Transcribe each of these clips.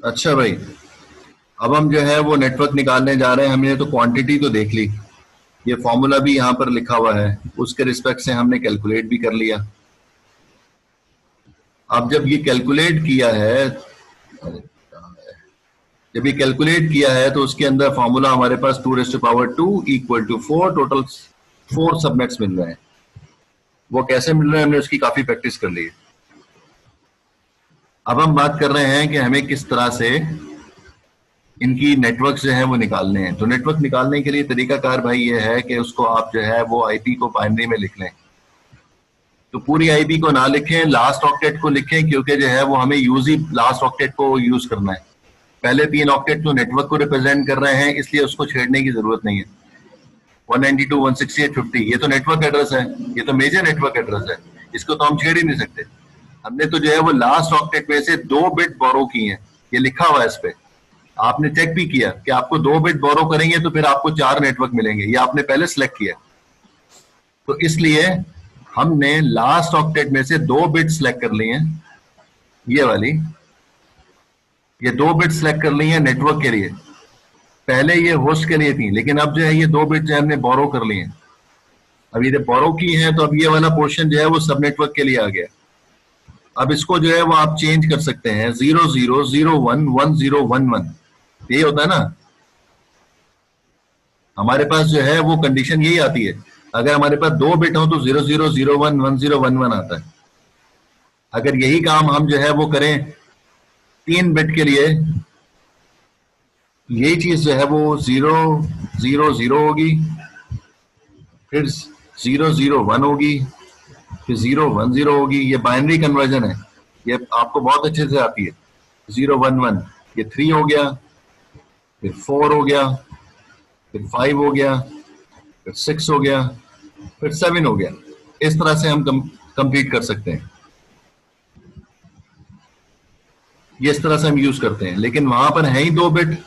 अच्छा भाई, अब हम जो है वो नेटवर्क निकालने जा रहे हैं। हमने तो क्वांटिटी तो देख ली, ये फॉर्मूला भी यहाँ पर लिखा हुआ है, उसके रिस्पेक्ट से हमने कैलकुलेट भी कर लिया। अब जब ये कैलकुलेट किया है, जब ये कैलकुलेट किया है तो उसके अंदर फॉर्मूला हमारे पास 2⁻² इक्वल टू 4, टोटल 4 सबनेट्स मिल रहे हैं। वो कैसे मिल रहे हैं, हमने उसकी काफी प्रैक्टिस कर ली है। अब हम बात कर रहे हैं कि हमें किस तरह से इनकी नेटवर्क जो है वो निकालने हैं। तो नेटवर्क निकालने के लिए तरीकाकार भाई ये है कि उसको आप जो है वो आईपी को बाइनरी में लिख लें। तो पूरी आईपी को ना लिखें, लास्ट ऑक्टेट को लिखें, क्योंकि जो है वो हमें यूज ही लास्ट ऑक्टेट को यूज करना है। पहले 3 ऑक्टेट तो नेटवर्क को रिप्रेजेंट कर रहे हैं, इसलिए उसको छेड़ने की जरूरत नहीं है। 192, 168, 50 ये तो नेटवर्क एड्रेस है, ये तो मेजर नेटवर्क एड्रेस है, इसको तो हम छेड़ ही नहीं सकते। हमने तो जो है वो लास्ट ऑक्टेट में से 2 बिट बोरो किए हैं, ये लिखा हुआ है इस पे। आपने चेक भी किया कि आपको 2 बिट बोरो करेंगे तो फिर आपको 4 नेटवर्क मिलेंगे, ये आपने पहले सिलेक्ट किया। तो इसलिए हमने लास्ट ऑक्टेट में से 2 बिट सिलेक्ट कर लिए हैं, ये वाली, ये 2 बिट सिलेक्ट कर ली है नेटवर्क के लिए। पहले ये होस्ट के लिए थी, लेकिन अब जो है ये 2 बिट जो है हमने बोरो कर लिए हैं। अब ये बोरो की है तो अब ये वाला पोर्शन जो है वो सब नेटवर्क के लिए आ गया। अब इसको जो है वो आप चेंज कर सकते हैं, 00011011, ये होता है ना। हमारे पास जो है वो कंडीशन यही आती है, अगर हमारे पास 2 बिट हो तो 00011011 आता है। अगर यही काम हम जो है वो करें 3 बिट के लिए, यही चीज जो है वो 000 होगी, फिर 001 होगी, फिर 010 होगी। ये बाइनरी कन्वर्जन है, ये आपको बहुत अच्छे से आती है। 011, ये 3 हो गया, फिर 4 हो गया, फिर 5 हो गया, फिर 6 हो गया, फिर 7 हो गया। इस तरह से हम कंप्लीट कर सकते हैं, ये इस तरह से हम यूज करते हैं। लेकिन वहां पर है ही 2 बिट,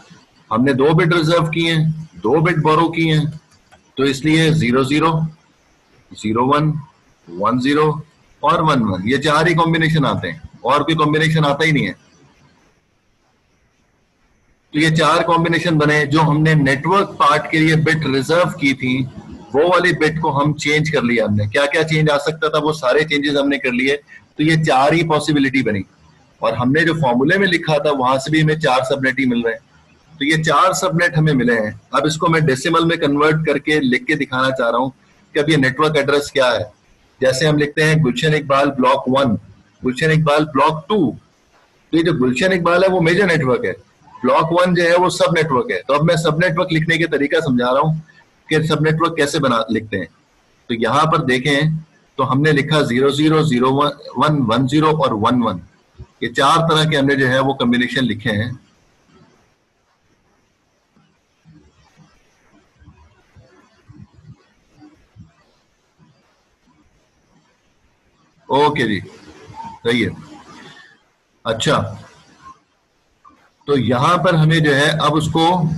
हमने 2 बिट रिजर्व किए हैं, 2 बिट बोरो किए हैं, तो इसलिए 00, 01, 10 और 11, ये 4 ही कॉम्बिनेशन आते हैं, और कोई कॉम्बिनेशन आता ही नहीं है। तो ये 4 कॉम्बिनेशन बने। जो हमने नेटवर्क पार्ट के लिए बिट रिजर्व की थी, वो वाली बिट को हम चेंज कर लिया। हमने क्या क्या चेंज आ सकता था वो सारे चेंजेस हमने कर लिए, तो ये 4 ही पॉसिबिलिटी बनी। और हमने जो फॉर्मूले में लिखा था वहां से भी हमें 4 सबनेट ही मिल रहे हैं। तो ये 4 सबनेट हमें मिले हैं। अब इसको मैं डेसिमल में कन्वर्ट करके लिख के दिखाना चाह रहा हूं कि अब ये नेटवर्क एड्रेस क्या है। जैसे हम लिखते हैं गुलशन इकबाल ब्लॉक 1, गुलशन इकबाल ब्लॉक 2, तो ये जो गुलशन इकबाल है वो मेजर नेटवर्क है, ब्लॉक 1 जो है वो सब नेटवर्क है। तो अब मैं सब नेटवर्क लिखने के तरीका समझा रहा हूं कि सब नेटवर्क कैसे बना लिखते हैं। तो यहां पर देखें तो हमने लिखा 00, 01, 10 और 11, ये 4 तरह के हमने जो है वो कॉम्बिनेशन लिखे हैं। ओके जी, सही है। अच्छा, तो यहां पर हमें जो है अब उसको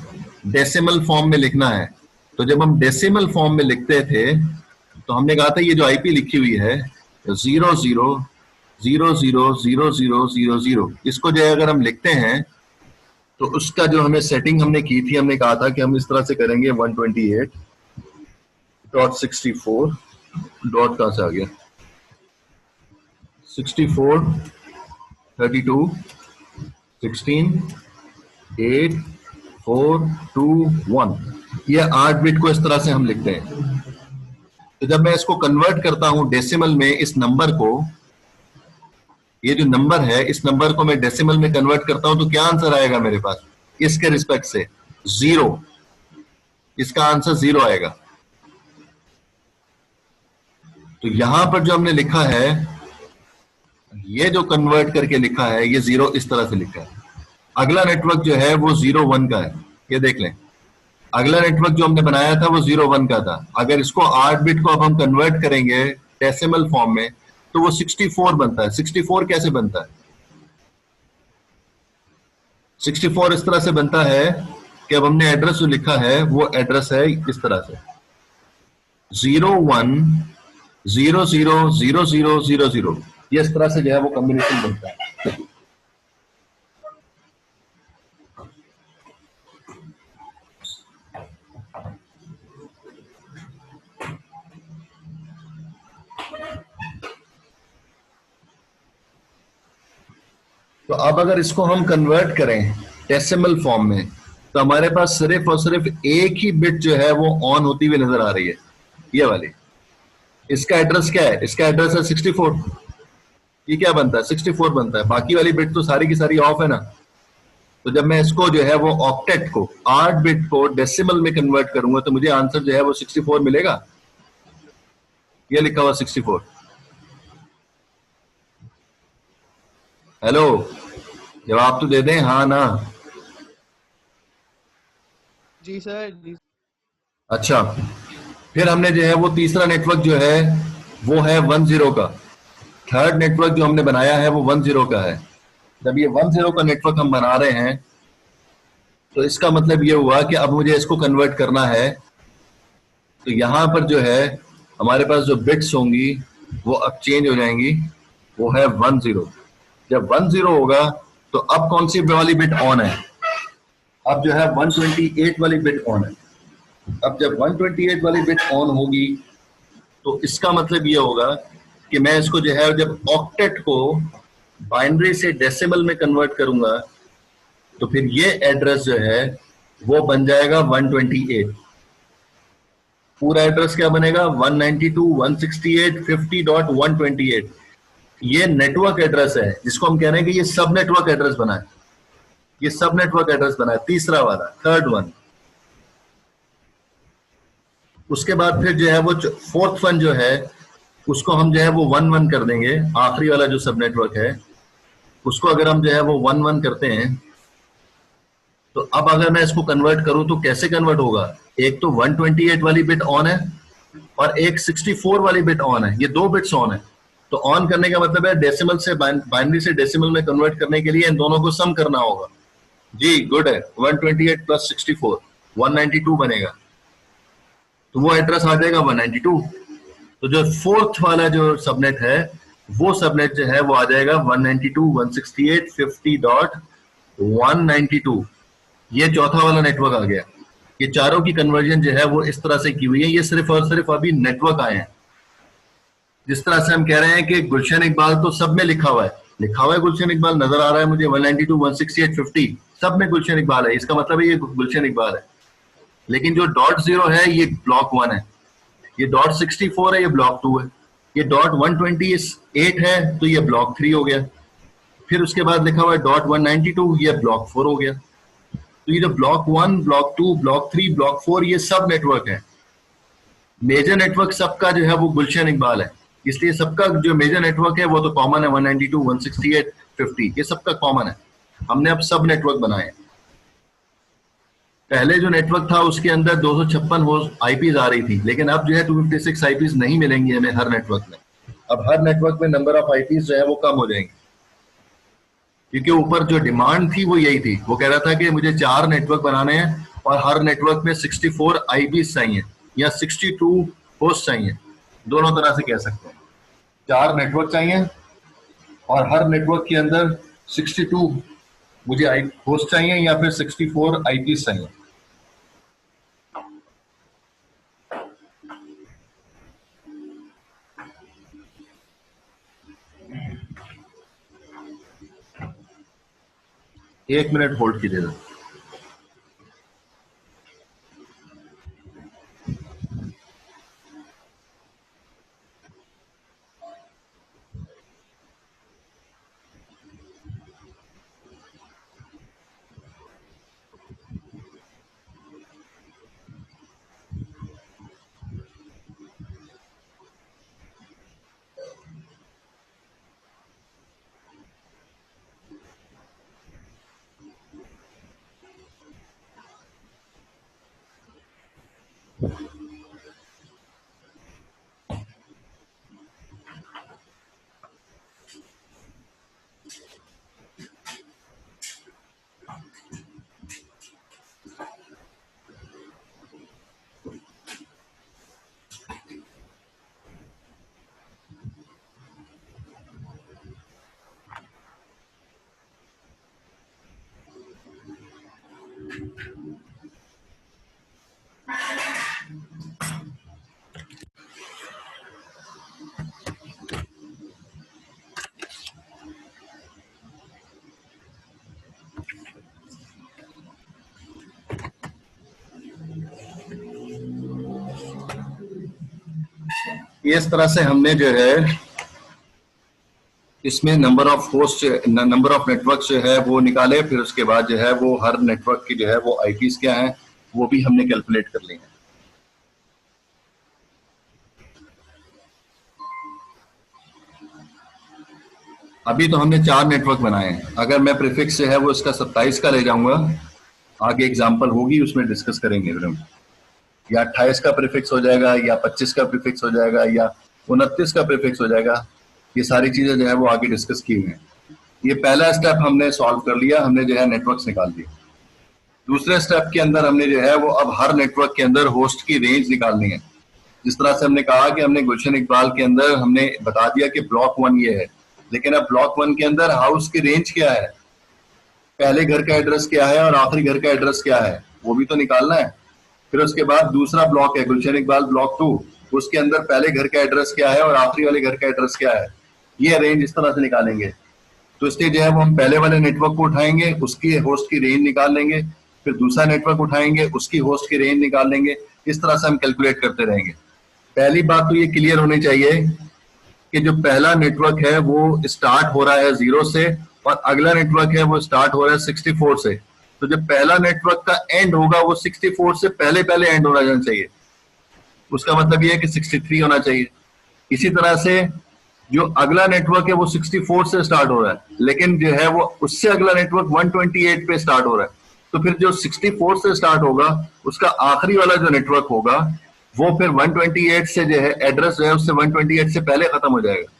डेसिमल फॉर्म में लिखना है। तो जब हम डेसिमल फॉर्म में लिखते थे तो हमने कहा था ये जो आईपी लिखी हुई है 00000000, इसको जो है अगर हम लिखते हैं तो उसका जो हमें सेटिंग हमने की थी, हमने कहा था कि हम इस तरह से करेंगे 128.64 डॉट कहां से आ गया, 64, 32, 16, 8, 4, 2, 1, ये 8 बिट को इस तरह से हम लिखते हैं। तो जब मैं इसको कन्वर्ट करता हूं डेसिमल में, इस नंबर को, ये जो नंबर है इस नंबर को मैं डेसिमल में कन्वर्ट करता हूं तो क्या आंसर आएगा मेरे पास इसके रिस्पेक्ट से? 0, इसका आंसर 0 आएगा। तो यहां पर जो हमने लिखा है, ये जो कन्वर्ट करके लिखा है, ये 0 इस तरह से लिखा है। अगला नेटवर्क जो है वो 01 का है, ये देख लें। अगला नेटवर्क जो हमने बनाया था वो 01 का था। अगर इसको 8 बिट को अब हम कन्वर्ट करेंगे डेसिमल फॉर्म में तो वो 64 बनता है। 64 कैसे बनता है? 64 इस तरह से बनता है कि अब हमने एड्रेस जो लिखा है वो एड्रेस है इस तरह से 01000000, ये इस तरह से जो है वो कॉम्बिनेशन बनता है। तो अब अगर इसको हम कन्वर्ट करें डेसिमल फॉर्म में, तो हमारे पास सिर्फ और सिर्फ एक ही बिट जो है वो ऑन होती हुई नजर आ रही है, ये वाली। इसका एड्रेस क्या है? इसका एड्रेस है 64। ये क्या बनता है? 64 बनता है। बाकी वाली बिट तो सारी की सारी ऑफ है ना। तो जब मैं इसको जो है वो ऑक्टेट को, 8 बिट को डेसिमल में कन्वर्ट करूंगा, तो मुझे आंसर जो है वो 64 मिलेगा। ये लिखा हुआ 64। हेलो, जवाब तो दे दें, हाँ ना। जी सर, जी। अच्छा, फिर हमने जो है वो तीसरा नेटवर्क जो है वो है 10 का। थर्ड नेटवर्क जो हमने बनाया है वो 10 का है। जब ये 10 का नेटवर्क हम बना रहे हैं, तो इसका मतलब ये हुआ कि अब मुझे इसको कन्वर्ट करना है। तो यहां पर जो है हमारे पास जो बिट्स होंगी वो अब चेंज हो जाएंगी। वो है 10। जब 10 होगा तो अब कौन सी वाली बिट ऑन है? अब जो है 128 वाली बिट ऑन है। अब जब 128 वाली बिट ऑन होगी, तो इसका मतलब ये होगा कि मैं इसको जो है जब ऑक्टेट को बाइनरी से डेसिमल में कन्वर्ट करूंगा, तो फिर ये एड्रेस जो है वो बन जाएगा 128। पूरा एड्रेस क्या बनेगा? 192.168.50.128। ये नेटवर्क एड्रेस है जिसको हम कह रहे हैं कि ये सब नेटवर्क एड्रेस बना है। ये सब नेटवर्क एड्रेस बना है, तीसरा वाला, थर्ड वन। उसके बाद फिर जो है वो फोर्थ वन जो है उसको हम जो है वो 1-1 कर देंगे। आखिरी वाला जो सब नेटवर्क है उसको अगर हम जो है वो 1-1 करते हैं, तो अब अगर मैं इसको कन्वर्ट करूं तो कैसे कन्वर्ट होगा? एक तो 128 वाली बिट ऑन है और एक 64 वाली बिट ऑन है। ये दो बिट्स ऑन है। तो ऑन करने का मतलब है डेसिमल से बाइनरी से डेसिमल में कन्वर्ट करने के लिए इन दोनों को सम करना होगा। जी गुड है। 128 प्लस 64 192 बनेगा। तो वो एड्रेस आ जाएगा 192। तो जो फोर्थ वाला जो सबनेट है वो सबनेट जो है वो आ जाएगा 192.168.50.192। ये चौथा वाला नेटवर्क आ गया। ये चारों की कन्वर्जन जो है वो इस तरह से की हुई है। ये सिर्फ और सिर्फ अभी नेटवर्क आए हैं। जिस तरह से हम कह रहे हैं कि गुलशन इकबाल तो सब में लिखा हुआ है, लिखा हुआ है गुलशन इकबाल, नजर आ रहा है मुझे 192 168 50 सब में गुलशन इकबाल है, इसका मतलब है ये गुलशन इकबाल है। लेकिन जो डॉट जीरो है ये ब्लॉक 1 है, ये डॉट 64 है ये ब्लॉक 2 है, ये डॉट 128 है तो ये ब्लॉक 3 हो गया। फिर उसके बाद लिखा हुआ है डॉट 192, ये ब्लॉक 4 हो गया। तो ये जो ब्लॉक 1 ब्लॉक 2 ब्लॉक 3 ब्लॉक 4 ये सब नेटवर्क है। मेजर नेटवर्क सबका जो है वो गुलशन इकबाल है, इसलिए सबका जो मेजर नेटवर्क है वो तो कॉमन है 192 168 50, ये सबका कॉमन है। हमने अब सब नेटवर्क बनाए। पहले जो नेटवर्क था उसके अंदर 256 होस्ट आईपीज आ रही थी, लेकिन अब जो है 256 आईपीज नहीं मिलेंगी हमें हर नेटवर्क में। अब हर नेटवर्क में नंबर ऑफ आईपीज जो है वो कम हो जाएंगे, क्योंकि ऊपर जो डिमांड थी वो यही थी। वो कह रहा था कि मुझे 4 नेटवर्क बनाने हैं और हर नेटवर्क में 64 आईपीज चाहिए या 62 होस्ट चाहिए, दोनों तरह से कह सकते हैं। 4 नेटवर्क चाहिए और हर नेटवर्क के अंदर 62 मुझे होस्ट चाहिए या फिर 64 आईपीज चाहिए। एक मिनट होल्ड कीजिएगा। इस तरह से हमने जो है इसमें number of host, number of network जो है वो निकाले, फिर उसके बाद जो है वो हर नेटवर्क की जो है वो आईपीज क्या है वो भी हमने कैलकुलेट कर ली है। अभी तो हमने 4 नेटवर्क बनाए हैं। अगर मैं प्रीफिक्स जो है वो इसका 27 का ले जाऊंगा, आगे एग्जांपल होगी उसमें डिस्कस करेंगे फिर हम, या 28 का प्रीफिक्स हो जाएगा, या 25 का प्रीफिक्स हो जाएगा, या 29 का प्रीफिक्स हो जाएगा। ये सारी चीजें जो है वो आगे डिस्कस की हुई हैं। ये पहला स्टेप हमने सॉल्व कर लिया, हमने जो है नेटवर्क्स निकाल दिए। दूसरे स्टेप के अंदर हमने जो है वो अब हर नेटवर्क के अंदर होस्ट की रेंज निकालनी है। जिस तरह से हमने कहा कि हमने गुलशन इकबाल के अंदर हमने बता दिया कि ब्लॉक 1 ये है, लेकिन अब ब्लॉक 1 के अंदर हाउस की रेंज क्या है, पहले घर का एड्रेस क्या है और आखिरी घर का एड्रेस क्या है, वो भी तो निकालना है। फिर उसके बाद दूसरा ब्लॉक है गुलशन इकबाल ब्लॉक 2, उसके अंदर पहले घर का एड्रेस क्या है और आखिरी वाले घर का एड्रेस क्या है। ये रेंज इस तरह से निकालेंगे। तो इसलिए जो है वो हम पहले वाले नेटवर्क को उठाएंगे, उसकी होस्ट की रेंज निकाल लेंगे, फिर दूसरा नेटवर्क उठाएंगे, उसकी होस्ट की रेंज निकाल लेंगे। इस तरह से हम कैलकुलेट करते रहेंगे। पहली बात तो ये क्लियर होनी चाहिए कि जो पहला नेटवर्क है वो स्टार्ट हो रहा है 0 से और अगला नेटवर्क है वो स्टार्ट हो रहा है 64 से। तो जो पहला नेटवर्क का एंड होगा वो 64 से पहले पहले एंड होना जाना चाहिए। उसका मतलब ये है कि 63 होना चाहिए। इसी तरह से जो अगला नेटवर्क है वो 64 से स्टार्ट हो रहा है, लेकिन जो है वो उससे अगला नेटवर्क 128 पे स्टार्ट हो रहा है। तो फिर जो 64 से स्टार्ट होगा उसका आखिरी वाला जो नेटवर्क होगा वो फिर 128 से जो है एड्रेस जो है उससे 128 से पहले खत्म हो जाएगा।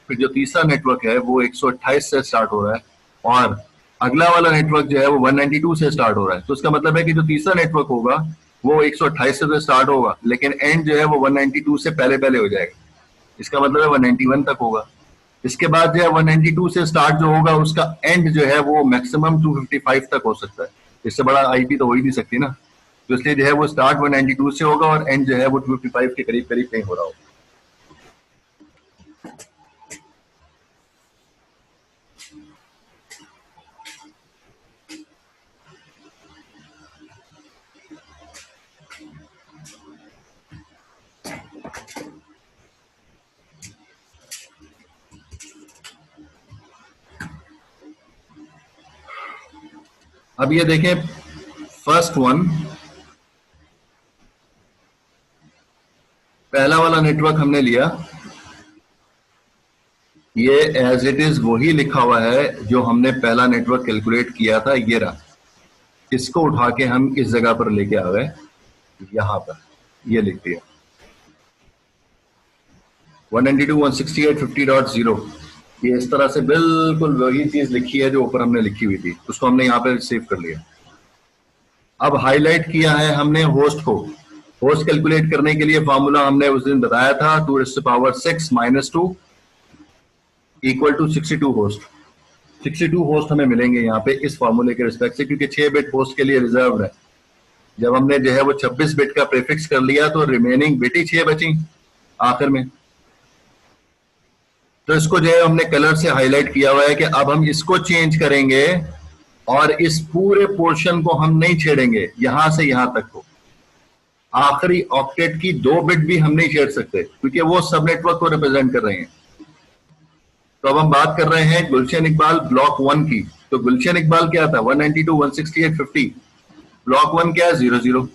फिर जो तीसरा नेटवर्क है वो 128 से स्टार्ट हो रहा है और अगला वाला नेटवर्क जो है वो 192 से स्टार्ट हो रहा है। तो उसका मतलब है कि जो तीसरा नेटवर्क होगा वो 128 से तो स्टार्ट होगा, लेकिन एंड जो है वो 192 से पहले पहले हो जाएगा। इसका मतलब है 191 तक होगा। इसके बाद जो है 192 से स्टार्ट जो होगा उसका एंड जो है वो मैक्सिमम 255 तक हो सकता है। इससे बड़ा आईपी तो हो ही नहीं सकती ना। तो इसलिए जो है वो स्टार्ट 192 से होगा और एंड जो है वो 255 के करीब करीब कहीं हो रहा होगा। अब ये देखें, फर्स्ट वन, पहला वाला नेटवर्क हमने लिया, ये एज इट इज वही लिखा हुआ है जो हमने पहला नेटवर्क कैलकुलेट किया था, ये रहा। इसको उठा के हम इस जगह पर लेके आ गए, यहां पर ये लिख दिया 192.168.50.0। ये इस तरह से बिल्कुल वही चीज लिखी है जो ऊपर हमने लिखी हुई थी, उसको हमने यहाँ पे सेव कर लिया। अब हाईलाइट किया है हमने होस्ट को। होस्ट कैलकुलेट करने के लिए फॉर्मूला हमने उस दिन बताया था 2⁻6 - 2 = 62 होस्ट। 62 होस्ट हमें मिलेंगे यहाँ पे इस फॉर्मूले के रिस्पेक्ट से, क्योंकि 6 बिट होस्ट के लिए रिजर्व है। जब हमने जो है वो 26 बिट का प्रीफिक्स कर लिया तो रिमेनिंग बिट ही 6 बची आखिर में। तो इसको जो है हमने कलर से हाईलाइट किया हुआ है कि अब हम इसको चेंज करेंगे और इस पूरे पोर्शन को हम नहीं छेड़ेंगे, यहां से यहां तक को। आखिरी ऑक्टेट की 2 बिट भी हम नहीं छेड़ सकते क्योंकि वो सब नेटवर्क को रिप्रेजेंट कर रहे हैं। तो अब हम बात कर रहे हैं गुलशन इकबाल ब्लॉक 1 की। तो गुलशन इकबाल क्या था 192.168.50, ब्लॉक 1 क्या है 00।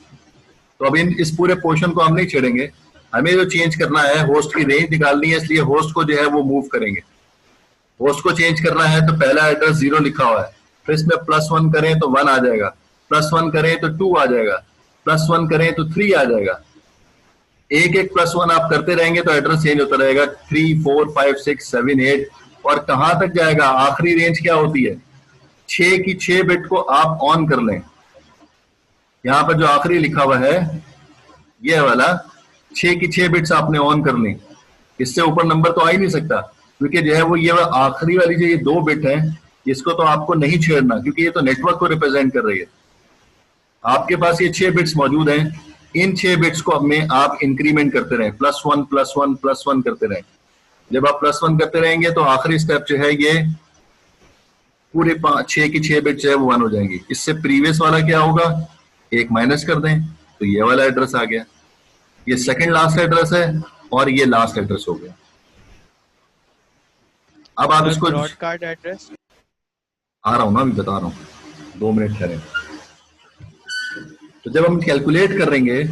तो अब इस पूरे पोर्शन को हम नहीं छेड़ेंगे, हमें जो चेंज करना है होस्ट की रेंज निकालनी है, इसलिए होस्ट को जो है वो मूव करेंगे। होस्ट को चेंज करना है तो पहला एड्रेस 0 लिखा हुआ है, फिर इसमें +1 करें तो 1 आ जाएगा, +1 करें तो 2 आ जाएगा, +1 करें तो 3 आ जाएगा। एक एक +1 आप करते रहेंगे तो एड्रेस चेंज होता रहेगा 3, 4, 5, 6, 7, 8 और कहां तक जाएगा। आखिरी रेंज क्या होती है 6 की 6 बिट को आप ऑन कर लें। यहां पर जो आखिरी लिखा हुआ है ये वाला 6 की 6 बिट्स आपने ऑन कर ली, इससे ऊपर नंबर तो आ ही नहीं सकता, क्योंकि जो है वो ये आखिरी वाली जो ये 2 बिट है इसको तो आपको नहीं छेड़ना, क्योंकि ये तो नेटवर्क को रिप्रेजेंट कर रही है। आपके पास ये 6 बिट्स मौजूद हैं, इन 6 बिट्स को में आप इंक्रीमेंट करते रहें, +1 +1 +1 करते रहें। जब आप +1 करते रहेंगे तो आखिरी स्टेप जो है ये पूरे 6 की 6 बिट जो है वो 1 हो जाएंगी। इससे प्रीवियस वाला क्या होगा, 1 माइनस कर दें तो ये वाला एड्रेस आ गया। ये सेकंड लास्ट एड्रेस है, और ये लास्ट एड्रेस हो गया। अब आप इसको ब्रॉडकास्ट एड्रेस आ रहा हूं ना, अभी बता रहा हूं, 2 मिनट ठहरे। तो जब हम कैलकुलेट करेंगे,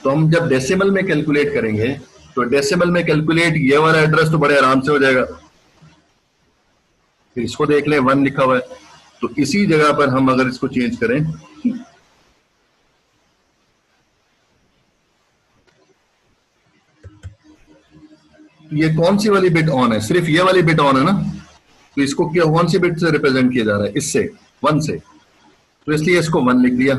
तो हम जब डेसिमल में कैलकुलेट करेंगे, तो डेसिमल में कैलकुलेट ये वाला एड्रेस तो बड़े आराम से हो जाएगा। फिर इसको देख लें, 1 लिखा हुआ है, तो इसी जगह पर हम अगर इसको चेंज करें, ये कौन सी वाली बिट ऑन है? सिर्फ ये वाली बिट ऑन है ना, तो इसको क्या कौन सी बिट से रिप्रेजेंट किया जा रहा है? इससे, 1 से, तो इसलिए इसको 1 लिख दिया।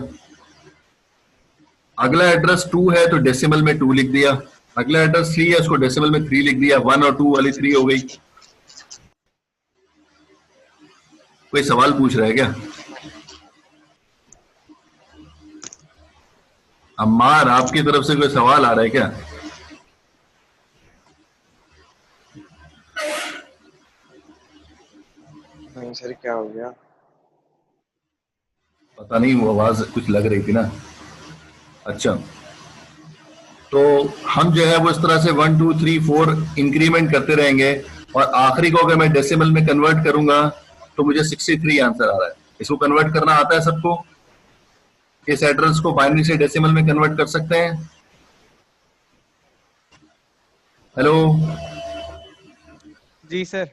अगला एड्रेस 2 है तो डेसिमल में 2 लिख दिया। अगला एड्रेस 3 है, उसको डेसिमल में 3 लिख दिया। 1 और 2 वाली 3 हो गई। कोई सवाल पूछ रहा है क्या? अम्मार, आपकी तरफ से कोई सवाल आ रहा है क्या? नहीं सर, क्या हो गया? पता नहीं, वो आवाज कुछ लग रही थी ना। अच्छा, तो हम जो है वो इस तरह से 1 2 3 4 इंक्रीमेंट करते रहेंगे, और आखिरी को अगर मैं डेसिमल में कन्वर्ट करूंगा तो मुझे 63 आंसर आ रहा है। इसको कन्वर्ट करना आता है सबको? इस एड्रेस को बाइनरी से डेसिमल में कन्वर्ट कर सकते हैं? हेलो जी सर।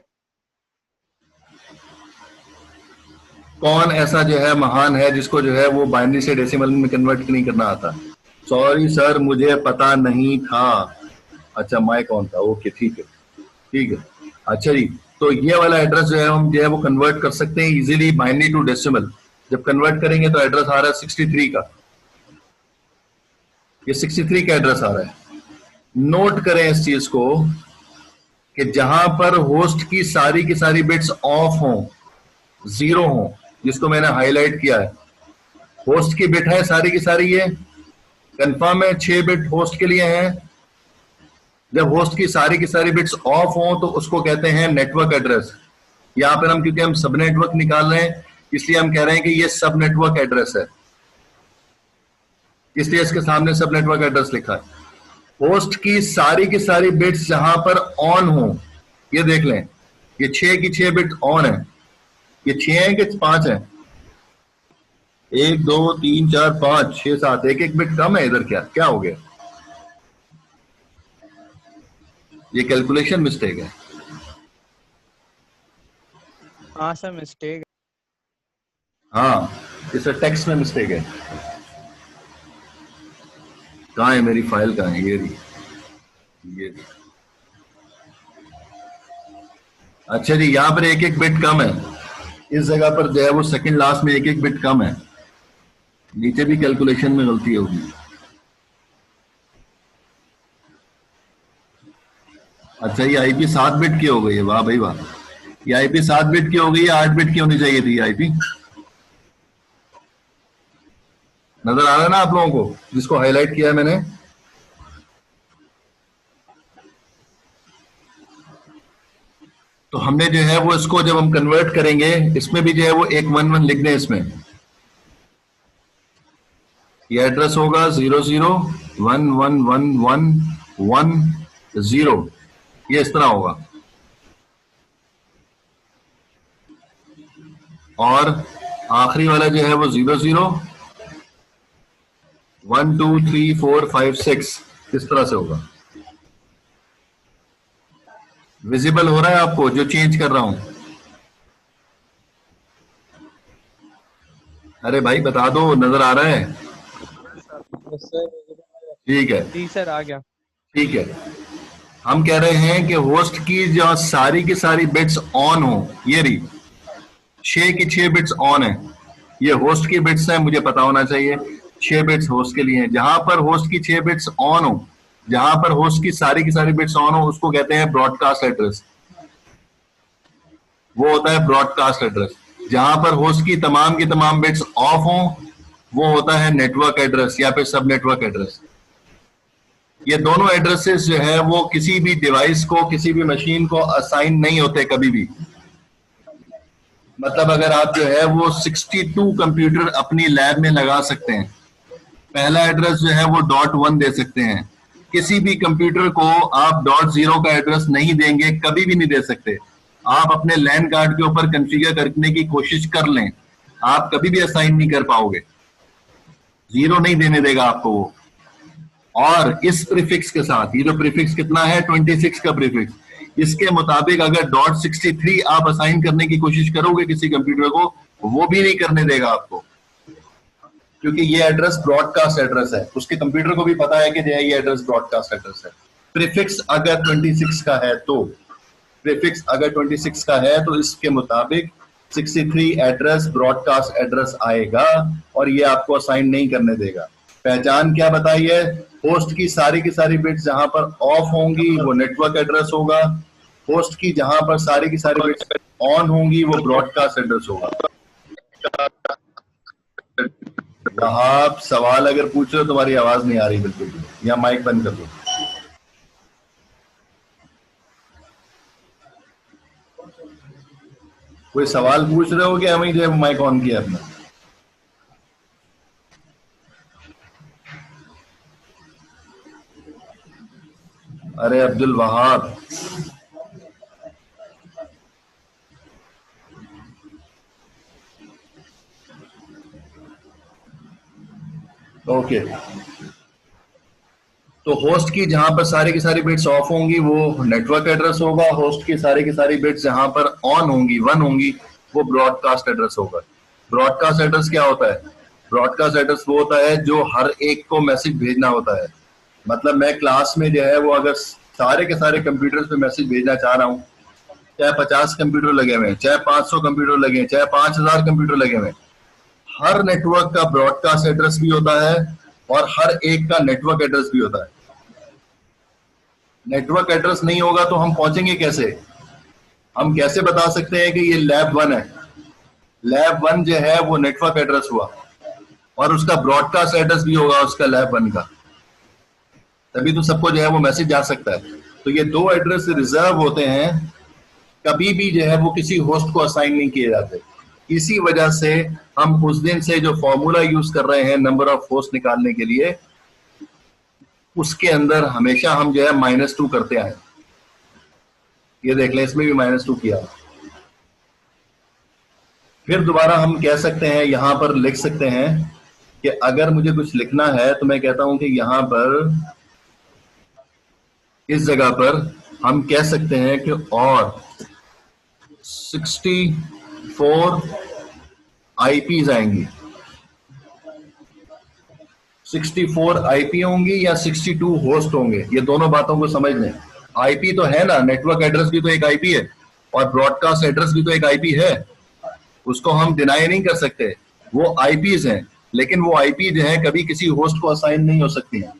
कौन ऐसा जो है महान है जिसको जो है वो बाइनरी से डेसिमल में कन्वर्ट नहीं करना आता? सॉरी सर, मुझे पता नहीं था। अच्छा, माइक ऑन था, ओके, ठीक है ठीक है। अच्छा जी, तो ये वाला एड्रेस जो है हम जो है वो कन्वर्ट कर सकते हैं इजीली बाइनरी टू डेसिमल। जब कन्वर्ट करेंगे तो एड्रेस आ रहा है 63 का, ये 63 का एड्रेस आ रहा है। नोट करें इस चीज को कि जहां पर होस्ट की सारी बिट्स ऑफ हों, 0 हों, जिसको मैंने हाईलाइट किया है, होस्ट की बिट है सारी की सारी, ये कंफर्म है 6 बिट होस्ट के लिए हैं। जब होस्ट की सारी बिट्स ऑफ हों तो उसको कहते हैं नेटवर्क एड्रेस। यहां पर हम, क्योंकि हम सब नेटवर्क निकाल रहे हैं, इसलिए हम कह रहे हैं कि ये सब नेटवर्क एड्रेस है, इसलिए इसके सामने सब नेटवर्क एड्रेस लिखा है। होस्ट की सारी बिट्स जहां पर ऑन हो, ये देख लें, ये 6 की 6 बिट ऑन है। ये 6 है कि 5 है? 1 2 3 4 5 6 7, एक बिट कम है इधर। क्या हो गया? ये कैलकुलेशन मिस्टेक है। हाँ सर, मिस्टेक। हाँ, इस टेक्स्ट में मिस्टेक है। कहाँ है मेरी फाइल? कहाँ है? ये रही। अच्छा जी, यहां पर एक बिट कम है, इस जगह पर जो है वो सेकंड लास्ट में एक बिट कम है। नीचे भी कैलकुलेशन में गलती होगी। अच्छा, ये आईपी 7 बिट की हो गई है, वाह भाई वाह। ये आईपी 7 बिट की हो गई है, 8 बिट की होनी चाहिए थी आईपी। नजर आ रहा है ना आप लोगों को, जिसको हाईलाइट किया है मैंने? तो हमने जो है वो इसको जब हम कन्वर्ट करेंगे, इसमें भी जो है वो एक 1 1 लिख दें इसमें। ये एड्रेस होगा 0 0 1 1 1 1 1 0, ये इस तरह होगा। और आखिरी वाला जो है वो 0 0 1 2 3 4 5 6 इस तरह से होगा। विजिबल हो रहा है आपको जो चेंज कर रहा हूं? अरे भाई बता दो, नजर आ रहा है? ठीक है, जी सर, आ गया। ठीक है। हम कह रहे हैं कि होस्ट की जो सारी की सारी बिट्स ऑन हो, ये रही 6 की 6 बिट्स ऑन है। ये होस्ट की बिट्स हैं, मुझे पता होना चाहिए 6 बिट्स होस्ट के लिए हैं। जहां पर होस्ट की 6 बिट्स ऑन हो, जहां पर होस्ट की सारी बिट्स ऑन हो, उसको कहते हैं ब्रॉडकास्ट एड्रेस। वो होता है ब्रॉडकास्ट एड्रेस। जहां पर होस्ट की तमाम बिट्स ऑफ हो, वो होता है नेटवर्क एड्रेस या फिर सब नेटवर्क एड्रेस। ये दोनों एड्रेसेस जो है वो किसी भी डिवाइस को, किसी भी मशीन को असाइन नहीं होते कभी भी। मतलब अगर आप जो है वो 62 कंप्यूटर अपनी लैब में लगा सकते हैं, पहला एड्रेस जो है वो .1 दे सकते हैं किसी भी कंप्यूटर को आप .0 का एड्रेस नहीं देंगे, कभी भी नहीं दे सकते। आप अपने लैन कार्ड के ऊपर कॉन्फ़िगर करने की कोशिश कर लें, आप कभी भी असाइन नहीं कर पाओगे, 0 नहीं देने देगा आपको वो। और इस प्रीफिक्स के साथ, ये जो प्रीफिक्स कितना है 26 का प्रीफिक्स, इसके मुताबिक अगर .63 आप असाइन करने की कोशिश करोगे किसी कंप्यूटर को, वो भी नहीं करने देगा आपको, क्योंकि ये एड्रेस ब्रॉडकास्ट एड्रेस है। उसके कंप्यूटर को भी पता है कि ये एड्रेस ब्रॉडकास्ट एड्रेस है। प्रीफिक्स अगर 26 का है तो, प्रीफिक्स अगर 26 का है तो इसके मुताबिक 63 एड्रेस ब्रॉडकास्ट एड्रेस आएगा और ये आपको असाइन नहीं करने देगा। पहचान क्या बताई है? होस्ट की सारी बिट्स जहां पर ऑफ होंगी वो नेटवर्क एड्रेस होगा, होस्ट की जहां पर सारी बिट्स ऑन होंगी वो ब्रॉडकास्ट एड्रेस होगा। आप सवाल अगर पूछ रहे हो, तुम्हारी आवाज नहीं आ रही बिल्कुल भी, या माइक बंद कर दो। कोई सवाल पूछ रहे हो कि हमें जो माइक ऑन किया अपना? अरे अब्दुल वहाब, ओके। तो होस्ट की जहां पर सारी की सारी बिट्स ऑफ होंगी वो नेटवर्क एड्रेस होगा, होस्ट की सारी बिट्स जहां पर ऑन होंगी, 1 होंगी, वो ब्रॉडकास्ट एड्रेस होगा। ब्रॉडकास्ट एड्रेस क्या होता है? ब्रॉडकास्ट एड्रेस वो होता है जो हर एक को मैसेज भेजना होता है। मतलब मैं क्लास में जो है वो अगर सारे के सारे कंप्यूटर्स पे मैसेज भेजना चाह रहा हूँ, चाहे 50 कंप्यूटर लगे हुए हैं, चाहे 500 कंप्यूटर लगे हैं, चाहे 5000 कंप्यूटर लगे हुए हैं, हर नेटवर्क का ब्रॉडकास्ट एड्रेस भी होता है और हर एक का नेटवर्क एड्रेस भी होता है। नेटवर्क एड्रेस नहीं होगा तो हम पहुंचेंगे कैसे? हम कैसे बता सकते हैं कि ये लैब 1 है? लैब 1 जो है वो नेटवर्क एड्रेस हुआ और उसका ब्रॉडकास्ट एड्रेस भी होगा उसका लैब 1 का, तभी तो सबको जो है वो मैसेज जा सकता है। तो ये 2 एड्रेस रिजर्व होते हैं, कभी भी जो है वो किसी होस्ट को असाइन नहीं किए जाते। इसी वजह से हम उस दिन से जो फॉर्मूला यूज कर रहे हैं नंबर ऑफ होस्ट निकालने के लिए, उसके अंदर हमेशा हम जो है -2 करते आए। ये देख लें, इसमें भी -2 किया। फिर दोबारा हम कह सकते हैं, यहां पर लिख सकते हैं कि अगर मुझे कुछ लिखना है तो मैं कहता हूं कि यहां पर इस जगह पर हम कह सकते हैं कि और 64 आईपीज आएंगी, 64 आईपी होंगी या 62 होस्ट होंगे। ये दोनों बातों को समझ लें। आईपी तो है ना, नेटवर्क एड्रेस भी तो एक आईपी है और ब्रॉडकास्ट एड्रेस भी तो एक आईपी है, उसको हम डिनाई नहीं कर सकते। वो आईपीज हैं, लेकिन वो आईपी जो है कभी किसी होस्ट को असाइन नहीं हो सकती हैं।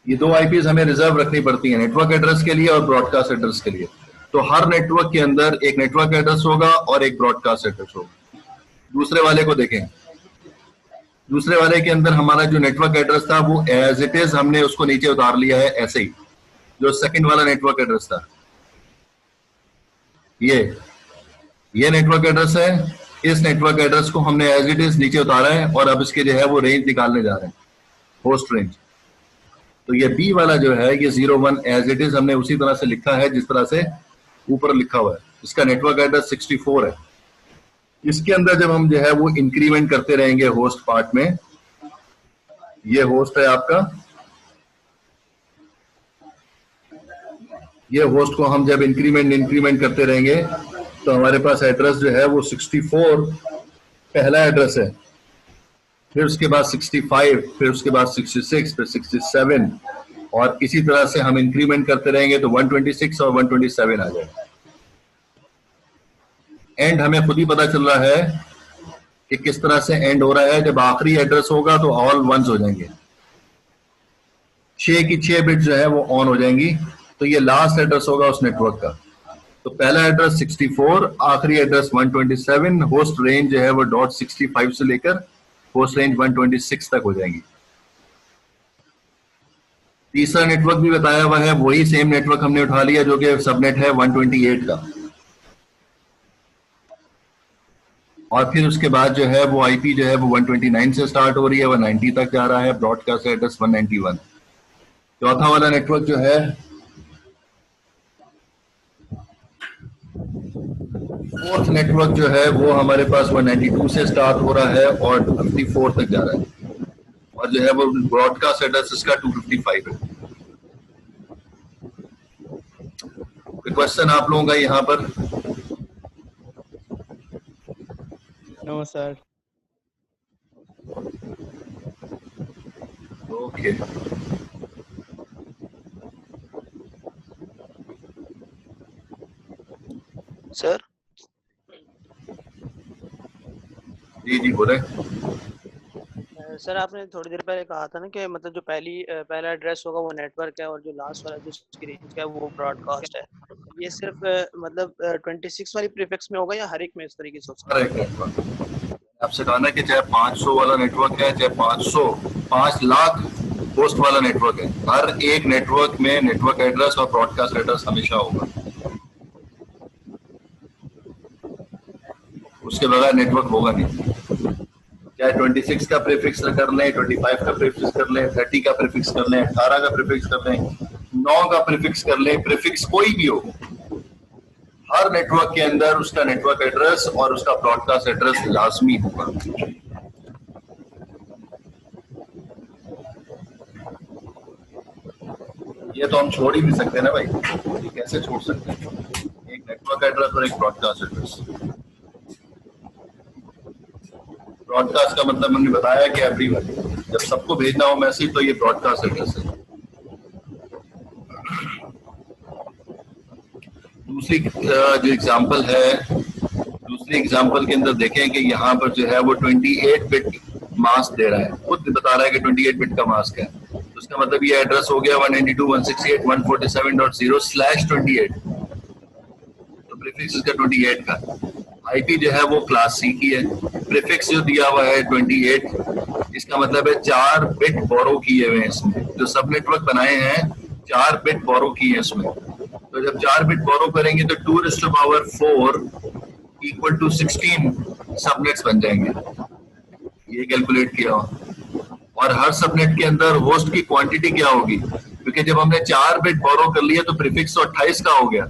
ये 2 आईपीज हमें रिजर्व रखनी पड़ती है, नेटवर्क एड्रेस के लिए और ब्रॉडकास्ट एड्रेस के लिए। तो हर नेटवर्क के अंदर एक नेटवर्क एड्रेस होगा और एक ब्रॉडकास्ट एड्रेस होगा। दूसरे वाले को देखें, दूसरे वाले के अंदर हमारा जो नेटवर्क एड्रेस था वो एज इट इज हमने उसको नीचे उतार लिया है ऐसे ही। जो सेकंड वाला नेटवर्क एड्रेस था, ये नेटवर्क एड्रेस है, इस नेटवर्क एड्रेस को हमने एज इट इज नीचे उतारा है और अब इसके जो है वो रेंज निकालने जा रहे हैं, होस्ट रेंज। तो ये बी वाला जो है ये 01 एज इट इज हमने उसी तरह से लिखा है जिस तरह से ऊपर लिखा हुआ है। इसका नेटवर्क एड्रेस 64 है। इसके अंदर जब हम जो है वो इंक्रीमेंट करते रहेंगे होस्ट पार्ट में, ये होस्ट है आपका, ये होस्ट को हम जब इंक्रीमेंट करते रहेंगे तो हमारे पास एड्रेस जो है वो 64 पहला एड्रेस है, फिर उसके बाद 65, फिर उसके बाद 66, फिर 67 और इसी तरह से हम इंक्रीमेंट करते रहेंगे तो 126 और 127 आ जाएगा। एंड हमें खुद ही पता चल रहा है कि किस तरह से एंड हो रहा है। जब आखिरी एड्रेस होगा तो ऑल वंस हो जाएंगे, 6 की 6 बिट जो है वो ऑन हो जाएंगी। तो ये लास्ट एड्रेस होगा उस नेटवर्क का। तो पहला एड्रेस 64, आखिरी एड्रेस 127, होस्ट रेंज जो है वो .65 से लेकर होस्ट रेंज 126 तक हो जाएंगी। तीसरा नेटवर्क भी बताया हुआ है, वही सेम नेटवर्क हमने उठा लिया जो कि सबनेट है 128 का। और फिर उसके बाद जो है वो आईपी जो है वो 129 से स्टार्ट हो रही है, 190 तक जा रहा है, ब्रॉडकास्ट एड्रेस 191। चौथा वाला नेटवर्क जो है, फोर्थ नेटवर्क जो है वो हमारे पास 192 से स्टार्ट हो रहा है और 254 तक जा रहा है, और जो है वो ब्रॉडकास्ट एड्रेस इसका 255 है। क्वेश्चन आप लोगों का यहाँ पर? No sir. Okay, sir ji जी बोले। सर आपने थोड़ी देर पहले कहा था ना कि मतलब जो पहला एड्रेस होगा वो नेटवर्क है और जो लास्ट वाला जो उसकी रेंज का है वो ब्रॉडकास्ट है। ये सिर्फ मतलब 26 वाली प्रीफिक्स में होगा या हर एक में इस तरीके से हो सकता हर एक नेटवर्क, आपसे कहा ना कि चाहे 500 वाला नेटवर्क है, चाहे 5 लाख होस्ट वाला नेटवर्क है, हर एक नेटवर्क में नेटवर्क एड्रेस और ब्रॉडकास्ट एड्रेस हमेशा होगा, उसके बगैर नेटवर्क होगा नहीं। चाहे 26 का प्रीफिक्स कर लें, 25 का प्रीफिक्स कर लें, 30 का प्रीफिक्स कर लें, 18 का प्रीफिक्स कर लें, 9 का प्रीफिक्स कर लें, प्रीफिक्स कोई भी हो, हर नेटवर्क के अंदर उसका नेटवर्क एड्रेस और उसका ब्रॉडकास्ट एड्रेस लाजमी होगा। ये तो हम छोड़ ही नहीं सकते ना भाई, ये कैसे छोड़ सकते हैं? एक नेटवर्क एड्रेस और एक ब्रॉडकास्ट एड्रेस। ब्रॉडकास्ट का मतलब हमने बताया कि एवरीवन, जब सबको भेजना हो मैसेज तो ये ब्रॉडकास्ट एड्रेस है। दूसरी जो एग्जांपल है, दूसरी एग्जांपल के अंदर देखें कि यहाँ पर जो है वो 28 बिट मास्क दे रहा है, खुद बता रहा है कि 28 बिट का मास्क है, तो उसका मतलब ये एड्रेस हो गया 192.168.147.0/28, तो प्रीफिक्स इसका 28 का। आईपी जो है वो क्लास सी की है, प्रीफिक्स जो दिया हुआ है 28, इसका मतलब है 4 बिट बोरो किए हुए हैं इसमें, जो सब नेटवर्क बनाए हैं 4 बिट बोरो किए हैं इसमें, तो जब 4 बिट बोरो करेंगे तो 2⁴ इक्वल टू 16 सबनेट्स बन जाएंगे, ये कैलकुलेट किया हो। और हर सबनेट के अंदर होस्ट की क्वांटिटी क्या होगी, क्योंकि जब हमने 4 बिट बोरो कर लिया तो प्रीफिक्स तो 28 का हो गया,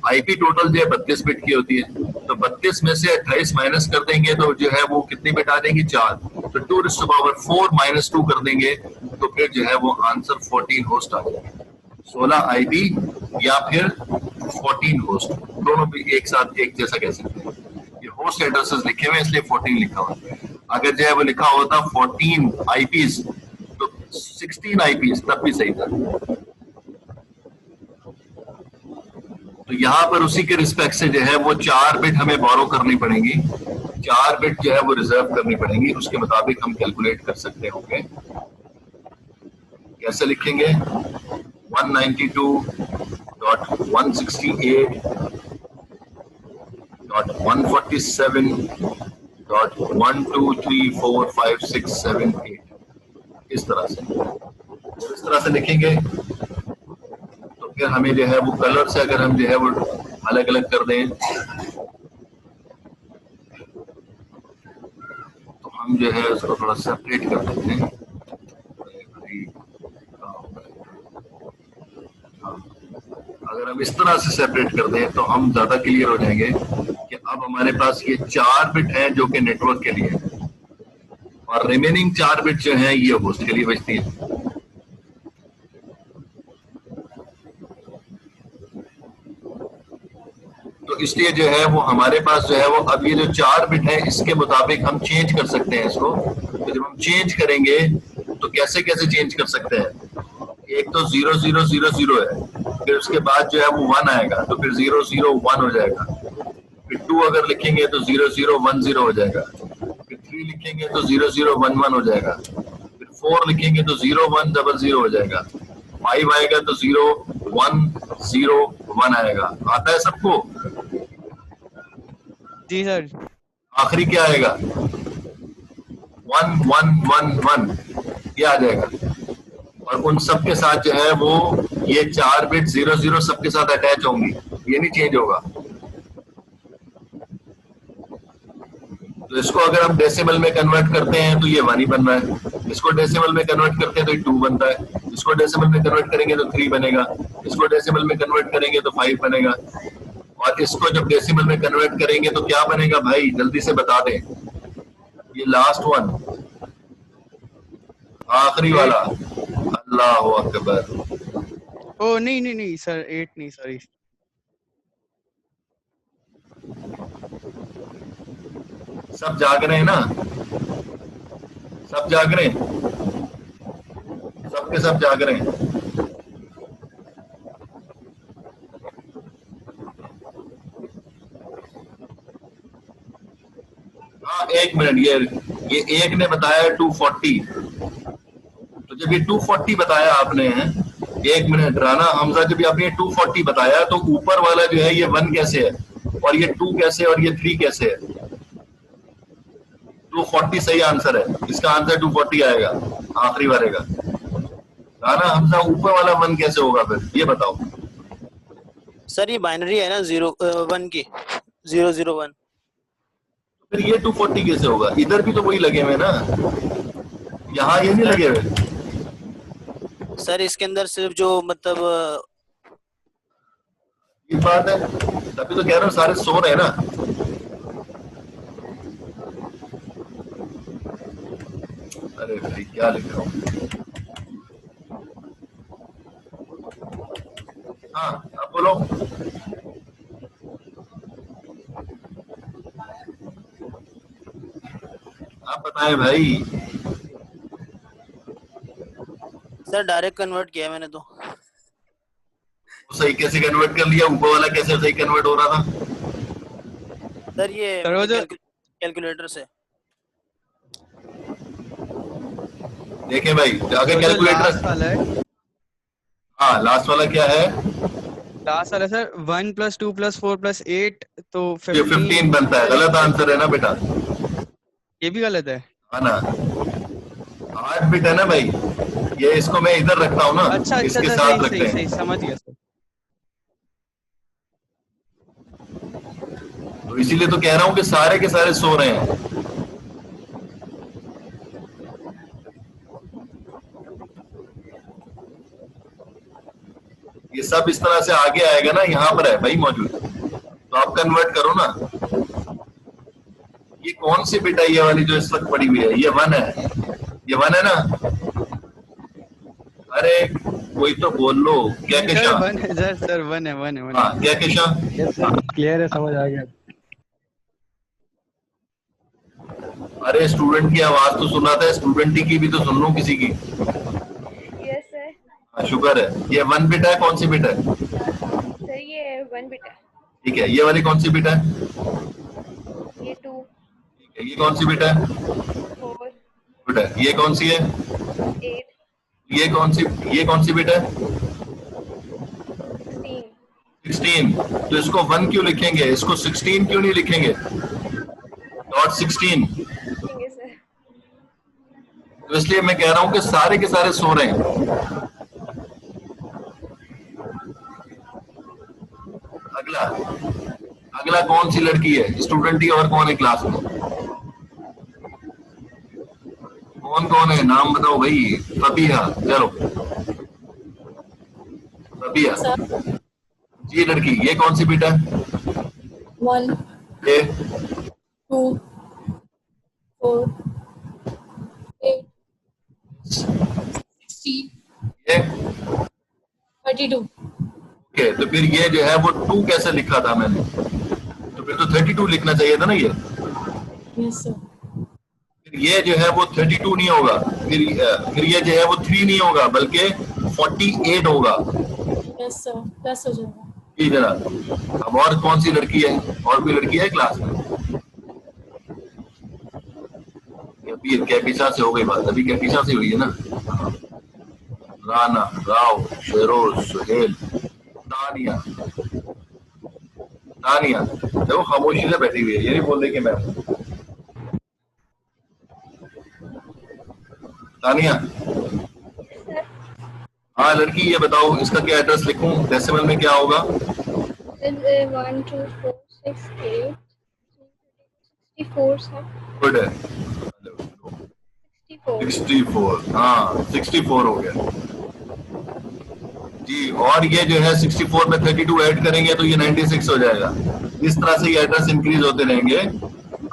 आईपी टोटल जो है 32 बिट की होती है, तो 32 में से 28 माइनस कर देंगे तो जो है वो कितनी बिट आ जाएंगी, 4, तो 2⁴ माइनस 2 कर देंगे तो फिर जो है वो आंसर 14 होस्ट आ जाएगा, 16 आईपी या फिर 14 होस्ट, दोनों भी एक साथ एक जैसा कह सकते हैं। ये होस्ट एड्रेसेस लिखे हुए इसलिए 14 लिखा हुआ है, अगर जो है वो लिखा होता 14 आईपीज तो 16 आईपीज तब भी सही था। तो यहाँ पर उसी के रिस्पेक्ट से जो है वो 4 बिट हमें बोरो करनी पड़ेंगी, 4 बिट जो है वो रिजर्व करनी पड़ेंगी, उसके मुताबिक हम कैलकुलेट कर सकते होंगे। कैसे लिखेंगे? 192.168.147.1234567 इस तरह से, इस तरह से लिखेंगे। तो फिर हमें जो है वो कलर से अगर हम जो है वो अलग अलग कर दें तो हम जो है उसको थोड़ा सेपरेट कर देते हैं। अगर हम इस तरह से सेपरेट कर दें तो हम ज्यादा क्लियर हो जाएंगे कि अब हमारे पास ये 4 बिट हैं जो कि नेटवर्क के लिए, और रिमेनिंग 4 बिट जो हैं ये होस्ट के लिए बचती है। तो इसलिए जो है वो हमारे पास जो है वो अब ये जो 4 बिट है इसके मुताबिक हम चेंज कर सकते हैं इसको। तो जब हम चेंज करेंगे तो कैसे कैसे चेंज कर सकते हैं? एक तो 0000 है, फिर उसके बाद जो है वो 1 आएगा तो फिर 001 हो जाएगा, फिर 2 अगर लिखेंगे तो 0010 हो जाएगा, फिर 3 लिखेंगे तो 0011 हो जाएगा, फिर 4 लिखेंगे तो 0100 हो जाएगा, 5 आएगा तो 0101 आएगा। आता है सबको? जी सर। आखिरी क्या आएगा? 1111 ये आ जाएगा, और उन सब के साथ जो है वो ये 4 बिट 00 सबके साथ अटैच होंगी, ये नहीं चेंज होगा। तो इसको अगर हम डेसिमल में कन्वर्ट करते हैं तो ये 1 ही बन रहा है, इसको डेसिमल में कन्वर्ट करते हैं तो ये 2 बनता है, इसको डेसिमल में कन्वर्ट करेंगे तो 3 बनेगा, इसको डेसिमल में कन्वर्ट करेंगे तो 5 बनेगा, और इसको जब डेसिमल में कन्वर्ट करेंगे तो क्या बनेगा भाई, जल्दी से बता दें। ये लास्ट वन, आखिरी वाला, अल्लाह अकबर। ओ नहीं नहीं नहीं सर, 8 नहीं, सॉरी। सब जाग रहे हैं ना, सब जाग रहे हैं, सबके सब जाग रहे हैं। हाँ 1 मिनट, ये एक ने बताया 240, तो जब ये 240 बताया आपने, 1 मिनट राना हमजा, जब आपने 240 बताया तो ऊपर वाला जो है ये 1 कैसे है और ये 2 कैसे है और ये 3 कैसे है? 240 सही आंसर है, इसका आंसर 240 आएगा आखिरी वाले का। राना हमजा ऊपर वाला 1 कैसे होगा फिर, ये बताओ। सर ये बाइनरी है ना, 0 1 की, 001। फिर ये 240 कैसे होगा? इधर भी तो वही लगे हुए ना, यहाँ ये नहीं लगे हुए सर। इसके अंदर सिर्फ जो मतलब ये बात है, तभी तो कह रहा हूँ सारे सो रहे हैं ना। अरे भाई क्या लिख रहा हूँ। हाँ अब बोलो। आप बताएं भाई। सर डायरेक्ट कन्वर्ट किया मैंने तो। सही कैसे कन्वर्ट कर लिया? ऊपर वाला कैसे सही कन्वर्ट हो रहा था? सर ये कैलकुलेटर से। देखें भाई, अगर कैलकुलेटर, हाँ लास्ट वाला क्या है? लास्ट वाला सर 1 + 2 + 4 + 8 तो 15 बनता है। गलत आंसर है ना बेटा, ये भी गलत है। हाँ ना, 8 बिट है ना भाई, ये इसको मैं इधर रखता हूँ ना। अच्छा अच्छा, इसके सही साथ सही रखते सही, हैं। सही समझ गया सर। तो इसीलिए तो कह रहा हूँ कि सारे के सारे सो रहे हैं। ये सब इस तरह से आगे आएगा ना, यहाँ पर है भाई मौजूद, तो आप कन्वर्ट करो ना। ये कौन सी बिट है ये वाली जो इस वक्त पड़ी हुई है? ये 1 है, ये 1 है ना? अरे कोई तो बोल लो। क्या सर 1 है सर, 1 है, 1 है, 1 है। हाँ क्या केशा? क्लियर है, समझ आ गया। अरे स्टूडेंट की आवाज तो सुना था, स्टूडेंट की भी तो सुन लो किसी की। Yes sir. हाँ शुक्र है। ये 1 बिट है, कौन सी बिट है? सर ये 1 बिट है। ठीक है, ये वाली कौन सी बिट है? ये 2। ठीक है, ये कौन सी बिट है? 4। बिट है। ये कौन सी है? 8। ये कौन सी बिट है? 16। 16। तो इसको 1 क्यों लिखेंगे, इसको 16 क्यों नहीं लिखेंगे? डॉट 16। ठीक है सर। तो इसलिए मैं कह रहा हूं कि सारे के सारे सो रहे हैं। अगला कौन सी लड़की है? स्टूडेंट ही और कौन है क्लास में? कौन है, नाम बताओ भाई। फबीहा, चलो फबीहा जी लड़की। ये कौन सी बेटा? 1 ये 2 4 8 16 ये 32। ओके, तो फिर ये जो है वो 2 कैसे लिखा था मैंने? तो फिर तो 32 लिखना चाहिए था ना ये। Yes sir. फिर ये जो है वो 32 नहीं होगा, फिर ये जो है वो 3 नहीं होगा बल्कि 48 होगा। यस सर, प्लस हो जाएगा। जी जरा। अब और कौन सी लड़की है? और कोई लड़की है क्लास में? अभी कैपिशा से हो गई बात, अभी कैपिशा से हुई है ना। राना, राव, शेरोज, सुहेल, तानिया। देखो खामोशी से बैठी हुई है, ये नहीं बोल रही कि मैं हूं। तानिया, हाँ लड़की, ये बताओ इसका क्या एड्रेस लिखूं? डेसिमल में क्या होगा? 1 2 4 6 8 64 सर। गुड है। 64 64, हाँ 64 हो गया जी। और ये जो है 64 में 32 ऐड करेंगे तो ये 96 हो जाएगा। इस तरह से ये एड्रेस इंक्रीज होते रहेंगे।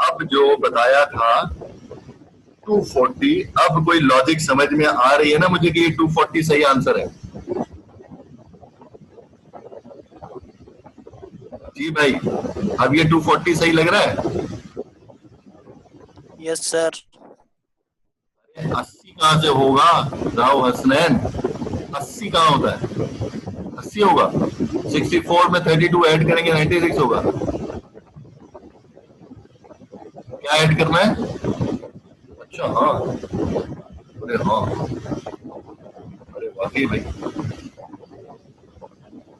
अब जो बताया था 240, अब कोई लॉजिक समझ में आ रही है ना मुझे कि ये 240 सही आंसर है? जी भाई, अब ये 240 सही लग रहा है? Yes sir. 80 कहां से होगा राव हसनैन? 80 कहां होता है? 80 होगा। 64 में 32 ऐड करेंगे 96 होगा। क्या ऐड करना है? अच्छा हाँ, अरे हाँ, अरे वाकई भाई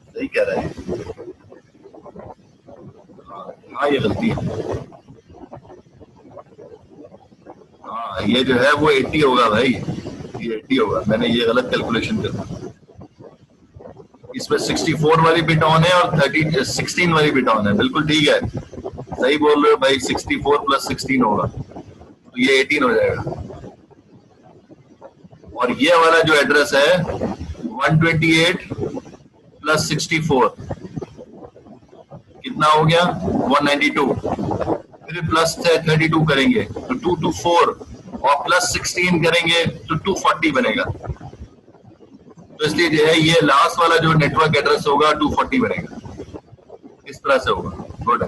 सही कह रहे हैं। हाँ ये गलती है। हाँ ये जो है वो 80 होगा भाई, ये 80 होगा। मैंने ये गलत कैलकुलेशन कर दी। इसमें 64 वाली बिट ऑन है और 16 वाली बिट ऑन है। बिल्कुल ठीक है, सही बोल रहे हो भाई। 64 प्लस 16 होगा तो ये 18 हो जाएगा। और ये वाला जो एड्रेस है 128 प्लस 64 कितना हो गया? 192। फिर प्लस 32 करेंगे तो 224 और प्लस 16 करेंगे तो 240 बनेगा। तो इसलिए जो है ये लास्ट वाला जो नेटवर्क एड्रेस होगा 240 बनेगा। इस तरह से होगा। गुड।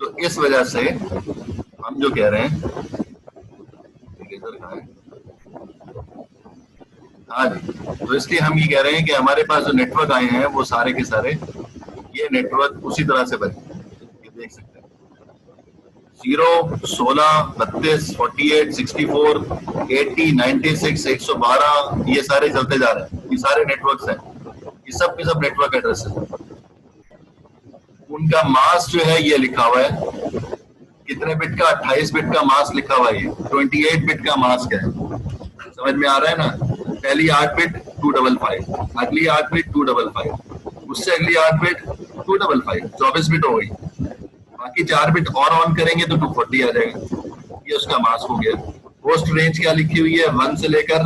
तो इस वजह से हम जो कह रहे हैं, हाँ जी, तो इसलिए हम ये कह रहे हैं कि हमारे पास जो नेटवर्क आए हैं वो सारे के सारे ये नेटवर्क उसी तरह से बने। ये देख सकते हैं 0, 16, 32, 48, 64, 80, 96, 112, ये सारे चलते जा रहे हैं। ये सारे नेटवर्क्स हैं, ये सब के सब नेटवर्क एड्रेस है। उनका मास जो है ये लिखा हुआ है कितने बिट का? 28 बिट का मास लिखा हुआ है। 28 बिट का मास क्या है समझ में आ रहा है ना? पहली 8 बिट 255, अगली 8 बिट 255, उससे अगली 8 बिट 255, 24 बिट हो गई। बाकी 4 बिट और ऑन करेंगे तो 240 आ जाएगा। ये उसका मास हो गया। होस्ट रेंज क्या लिखी हुई है? 1 से लेकर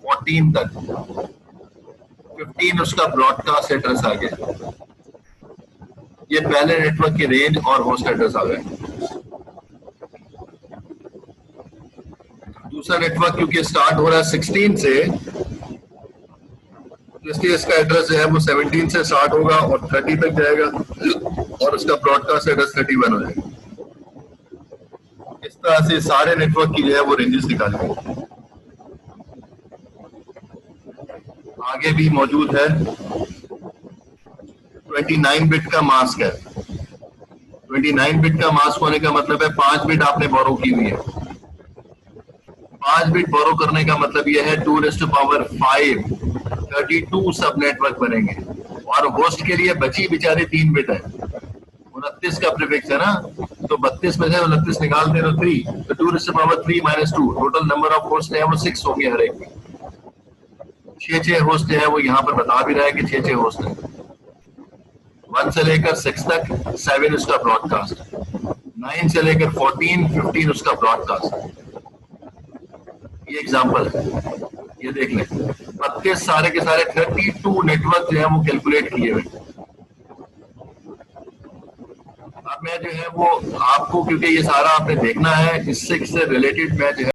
14 तक। 15 उसका ब्रॉडकास्ट एड्रेस आ गया। ये पहले नेटवर्क की रेंज और होस्ट एड्रेस आ गए। दूसरा नेटवर्क क्योंकि स्टार्ट हो रहा है 16 से, इसलिए इसका एड्रेस जो है वो 17 से स्टार्ट होगा और 30 तक जाएगा और उसका ब्रॉडकास्ट एड्रेस 31 हो जाएगा। इस तरह से सारे नेटवर्क की जो है वो रेंजेस निकाली गई। आगे भी मौजूद है 29 बिट का मास्क है। 29 बिट का मास्क होने का मतलब है 5 बिट आपने बोरो की हुई है। 5 बिट बोरो करने का मतलब यह है 2⁵ 32 सब नेटवर्क बनेंगे। और होस्ट के लिए बची बेचारी 3 बिट है। 29 का प्रीफिक्स है ना, तो 32 में से 29 निकाल दे तो 3, तो 2⁻³ - 2 टोटल नंबर ऑफ होस्ट है वो 6 हो गया हर एक। 6 होस्ट है वो यहाँ पर बता भी रहा है कि 6 होस्ट है। 1 से लेकर 6 तक 7 उसका ब्रॉडकास्ट, 9 से लेकर 14, 15 उसका ब्रॉडकास्ट। ये एग्जांपल है, ये देख लें। 32 सारे के सारे 32 नेटवर्क जो है वो कैलकुलेट किए हुए। अब मैं जो है वो आपको, क्योंकि ये सारा आपने देखना है, इससे रिलेटेड मैं जो